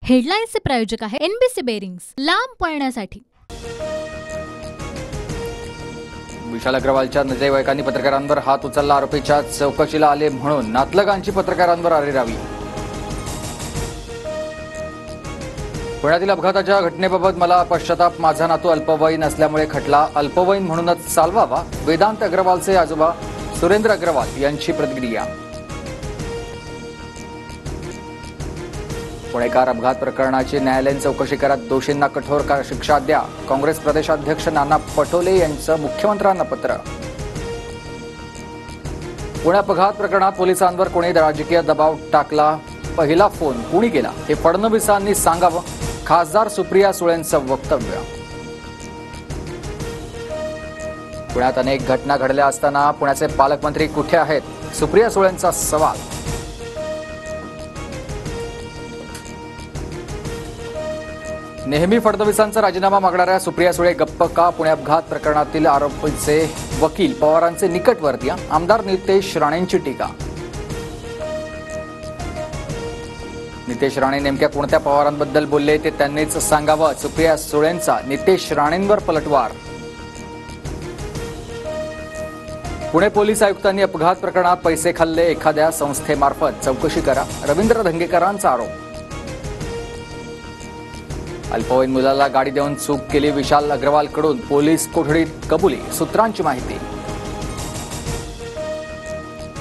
हेडलाईन्सचे प्रायोजक आहे NBC bearings, लांब पळण्यासाठी। विशाल अग्रवालच्या नातेवाईकांनी पत्रकारांवर हात उचलला। आरोपीच्या चौकशीला आले म्हणून नातलगांची पत्रकारांवर आरेरावी। पुण्यातील अपघाताच्या घटनेबाबत मला पश्चाताप, माझा नातू अल्पवयीन असल्यामुळे खटला अल्पवयीन म्हणूनच चालवावा। वेदांत अग्रवालचे आजोबा सुरेंद्र अग्रवाल यांची प्रतिक्रिया। पुणेकर अपघात प्रकरणाची न्यायालयीन चौकशी करत दोषींना कठोर शिक्षा द्या। काँग्रेस प्रदेशाध्यक्ष नाना पटोले यांचं मुख्यमंत्र्यांना पत्र। पुणे अपघात प्रकरणात पोलिसांवर कोणी राजकीय दबाव टाकला, पहिला फोन कोणी केला हे फडणवीसांनी सांगावं। खासदार सुप्रिया सुळेंचं वक्तव्य। पुण्यात अनेक घटना घडल्या असताना पुण्याचे पालकमंत्री कुठे आहेत, सुप्रिया सुळेंचा सवाल। नेहमी फडणवीसांचा राजीनामा मागणाऱ्या सुप्रिया सुळे गप्प का? पुणे अपघात प्रकरणातील आरोपीचे वकील पवारांचे निकटवर्तीय आमदार नितेश राणेंची टीका। नितेश राणे नेमक्या कोणत्या पवारांबद्दल बोलले ते त्यांनीच सांगावं। सुप्रिया सुळेंचा नितेश राणेंवर पलटवार। पुणे पोलीस आयुक्तांनी अपघात प्रकरणात पैसे खाल्ले, एखाद्या संस्थेमार्फत चौकशी करा, रवींद्र धंगेकरांचा आरोप। अल्पवयीन मुलाला गाडी देऊन चूक केली, विशाल अग्रवालकडून पोलीस कोठडीत कबुली, सूत्रांची माहिती।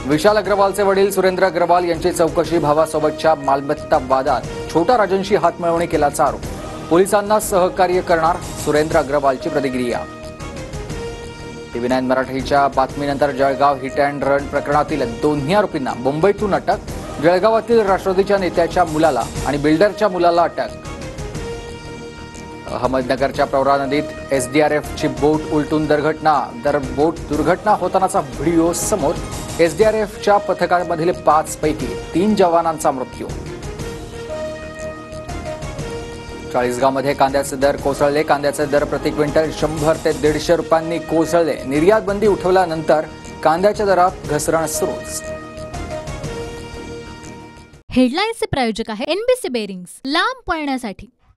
विशाल अग्रवालचे वडील सुरेंद्र अग्रवाल यांची चौकशी, भावासोबतच्या मालमत्ता वादात छोटा राजनशी हातमिळवणी केल्याचा आरोप, पोलिसांना सहकार्य करणार, सुरेंद्र अग्रवालची प्रतिक्रिया। TV9 मराठीच्या बातमीनंतर जळगाव हिट अँड रन प्रकरणातील दोन्ही आरोपींना मुंबईतून अटक, जळगावातील राष्ट्रवादीच्या नेत्याच्या मुलाला आणि बिल्डरच्या मुलाला अटक। अहमदनगरच्या प्रवरा नदीत एसडीआरएफची बोट उलटून बोट दुर्घटना होतानाचा व्हिडिओ समोर। एसडीआरएफच्या पथकामधील 5 पैकी 3 जवानांचा मृत्यू। चाळीसगावमध्ये कांद्याचे दर कोसळले, कांद्याचे दर प्रति क्विंटल 100 ते 150 रुपयांनी कोसळले। निर्यात बंदी उठवल्यानंतर कांद्याच्या दरात घसरण सुरूच। हेडलाईन्सचे प्रायोजक आहे एनबीसी बेरिंग्स, लांब पळण्यासाठी।